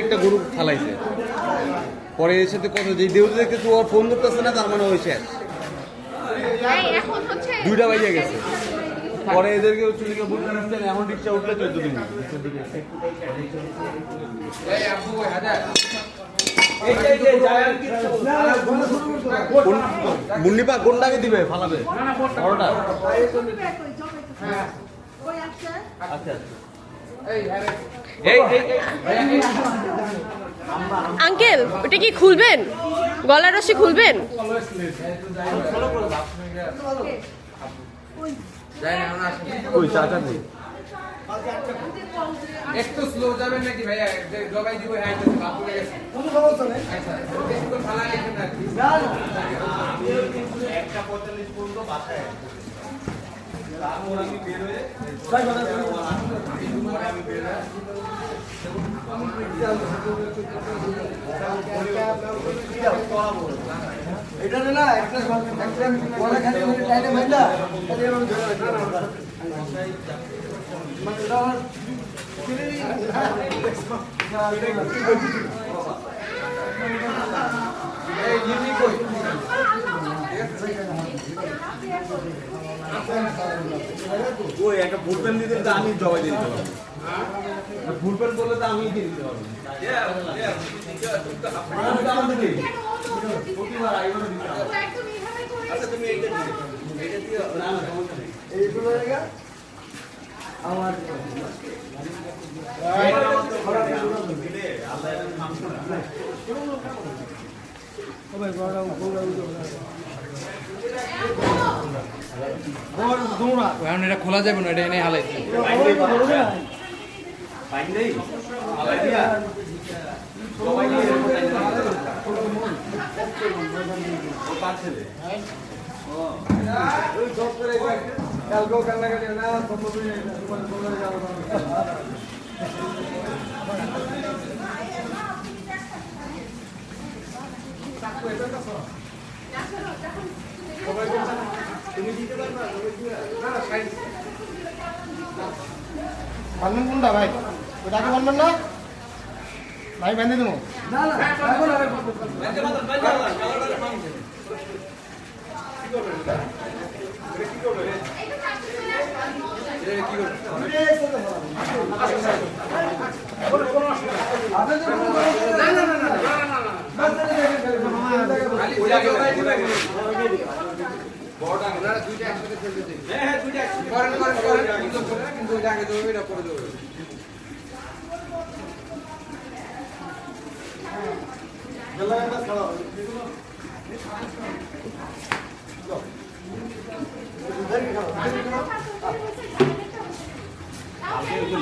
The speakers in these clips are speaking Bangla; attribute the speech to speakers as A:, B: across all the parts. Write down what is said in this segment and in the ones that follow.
A: একটা গরু ফালাইছে পরে এসে তো কত যে দেউতে দেখতে তো আর ফোন করতেছে না তার মানে হয়েছে দুইটা বাজে গেছে পরে এদেরকে হচ্ছে দিকে বলতে দিচ্ছেন এমন রিক্সা উঠলে 14 দিন মুন্নিপা কোনটাকে দিবে ফালাবে বড়টা আচ্ছা
B: আঙ্কেল ওটা কি খুলবেন গলার রশি খুলবেন
A: কই চাচা নেই
C: একটু স্লো যাবেন নাকি ভাইয়া জবাই দিব হ্যাঁ এটা বাপ পড়ে গেছে কোনো সমস্যা নেই আচ্ছা বেশি করে ফালা রেখে না একটা 45 পর্যন্ত বাসায় তারপর আমি বের হয়ে আমি বের হয়ে এটা না একটা বলা খালি টাইটে মাইলা তাহলে আমি ধরে মানে ধর এই জিমি কই
A: ওই একটা ফুলপেন দিতে তো আমি জবাই দিয়ে দিতে পারবো ফুলপেন বললে তো আমি দিয়ে দিতে পারবো আচ্ছা তুমি এইটা দিও না না সমস্যা নেই
C: এইগুলো লাগা আমার এটা খোলা যাবে না এটা এনে হালাইছে
D: বানবেন কোনটা ভাই ওটাকে বানবেন না ভাই বেঁধে দেবো
C: না না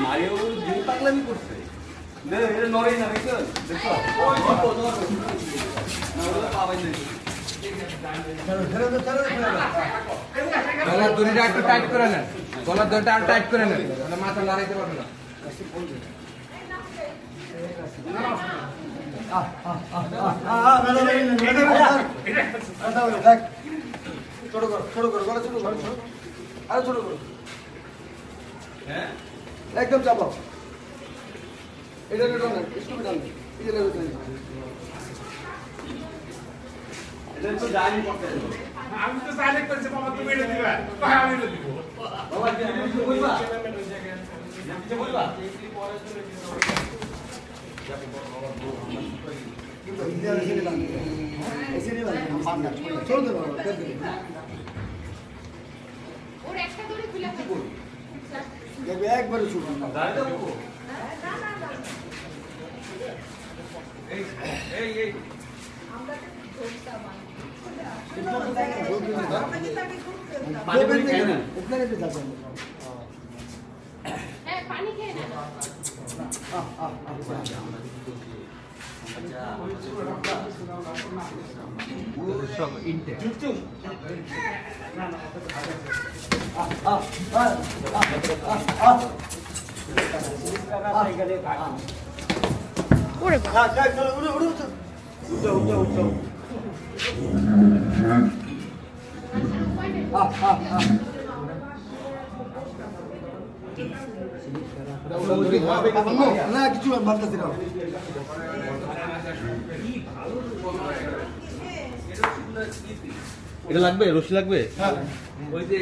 A: মারিও জিম পাগলামি করছে এটা নড়েই না দেখছো দেখছো পাবাই নাই
C: গলার দড়িটা একটু টাইট করে নেন গলার দড়িটা আর টাইট করে নেন তাহলে মাথা লড়াইতে পারবে না
D: ছোট করো গলা ছোট করো আরো ছোট করো
A: হ্যাঁ
D: একদম চাপাও এটা টান স্টুপি টান এই যে লেগে
A: এটা তো জানি করতে
E: আমি তো সাইলেন্ট করছি বাবা তুমি এটা দিবা কই আমি এটা দিব
A: বাবা কিছু বলবা কিছু বলবা
D: একবারে ছোট
A: দাঁড়িয়ে দেবো এই এই
B: পানি খেয়ে না
C: সব ইনটেক
B: ওরে বাবা
D: না কিছু ভাবতেছি না
A: এটা লাগবে রশি লাগবে
C: ওই যে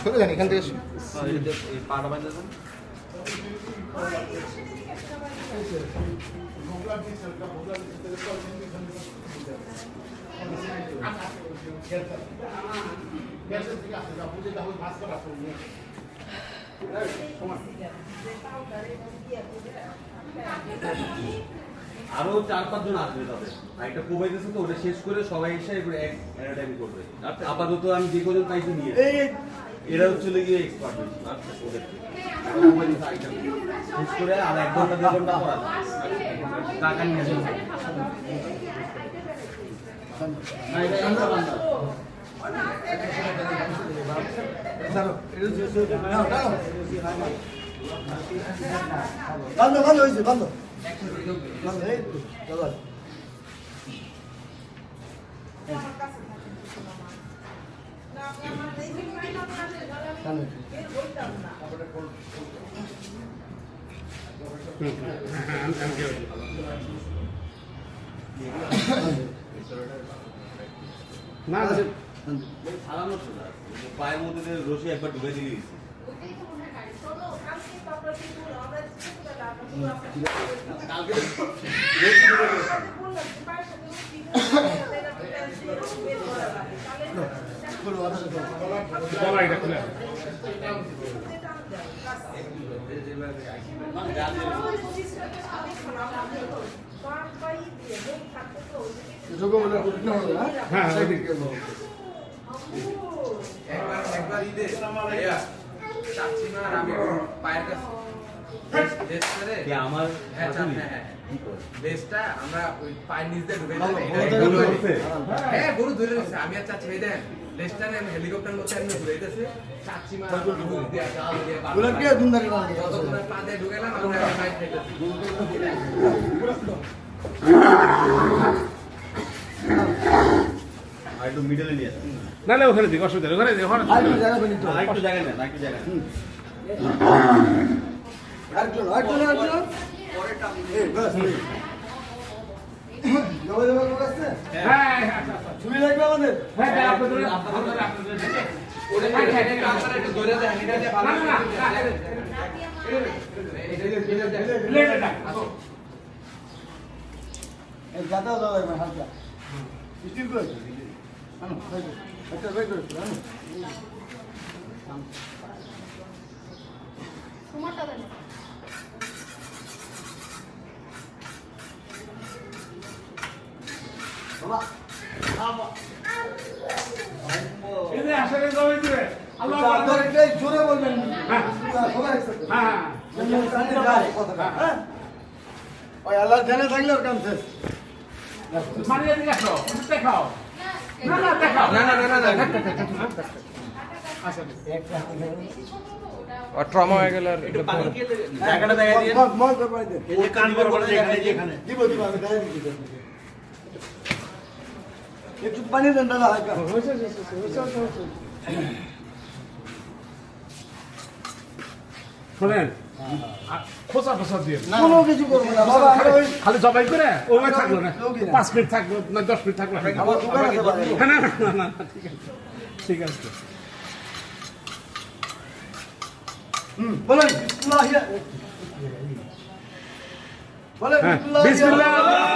D: চলে যান এখান থেকে
A: পাটা বাঁধা দেন আরো 4-5 জন আসবে তাদের একটা কোবাইতেছে তো ওটা শেষ করে সবাই এসে এবারে এক টাইম করবে আপাতত আমি যে কজন পাইছি নিয়ে এরা হচ্ছে গিয়ে এক্সপার্ট আচ্ছা ওদের শেষ করে আর 1 ঘন্টা 2 ঘন্টা পড়া টাকা নিয়ে যাবে না এটা একটা বান্দা
D: বন্ধ বন্ধ হয়েছে বন্ধ বন্ধ এই চলো
E: না
A: সারানো পায়ের মধ্যে দিয়ে রশি একবার ঢুকে দিলি কালকে
E: গলা এটা খুলে
D: যোগ বলে উঠতে হবে
E: হ্যাঁ
C: একবার ঈদে ভাইয়া চাচিমা আর আমি পায়ের কাছে রেস্ট করে
A: আমার
C: হ্যাঁ লেজটা আমরা ওই পায়ের নিচ দিয়ে ঢুকে
D: ভালো,
C: দিই।
D: ভালো,
C: গরু
D: ভালো।
C: ধরেছে। হ্যাঁ গরু ধরে রয়েছে আমি আর চাচি ভাই দেন লেজটা নিয়ে আমি হেলিকপ্টার মতো এমনি ঘুরে দিতেছে চাচিমা ঢুক দিয়ে জাল দিয়ে
D: বলে কি দুন্দা করে
C: যতক্ষণ পা দিয়ে ঢুকেলাম আমরা মাইক খাইতেছি
A: আর একটু মিডলে নিয়ে আসেন
E: নালে ওখানে দিক অসুবিধা নেই, ওখানে দিক, ওখানে
D: আর একটু জায়গা বেরিয়ে
A: আর একটু জায়গা নেন একটু জায়গা নেন
D: আরেকজন এই বাস জমা জমা লোক আছে
E: হ্যাঁ আচ্ছা আচ্ছা
D: ছবি লাগবে আমাদের
E: হ্যাঁ আপনাদের
C: ওরে আপনারা একটু ধরে দেন এটা দিয়ে ভালো
E: না, না, না,
D: এই গাদা দাও একবার হালকা স্টিল করে আনো একটা বের করে আনো
E: এই যে আসলে জমি দিবে আল্লাহ
D: আপনার একটাই জোরে বলবেন
E: হ্যাঁ।
D: সবাই একসাথে
E: হ্যাঁ
D: হ্যাঁ ওই আল্লাহ জানে থাকলে ওর কাম শেষ
E: মারিয়ে দিকে আসো দেখাও না না দেখাও
C: না আর ট্রমা হয়ে গেল আর
A: একটু পানি খেয়ে জায়গাটা দেখা দিয়ে
D: মত করে দে
A: এই যে কান বরাবর যেখানে যেখানে
D: দিব আমি গায়ে দিতে একটু পানি দেন দাদা হালকা
E: শুনেন খোসা খোসা দিয়ে
D: কোনো কিছু করবো না বাবা আমরা ওই
E: খালি জবাই করে ওই থাকলো না
D: লোকই না।
E: 5 মিনিট থাকলো না 10 মিনিট থাকলো
D: আমার দোকান আছে বাড়ি।
E: না না না না ঠিক আছে ঠিক আছে
D: বলেন বিসমিল্লাহ বলেন
E: হ্যাঁ
D: বিসমিল্লাহ
E: বিসমিল্লাহ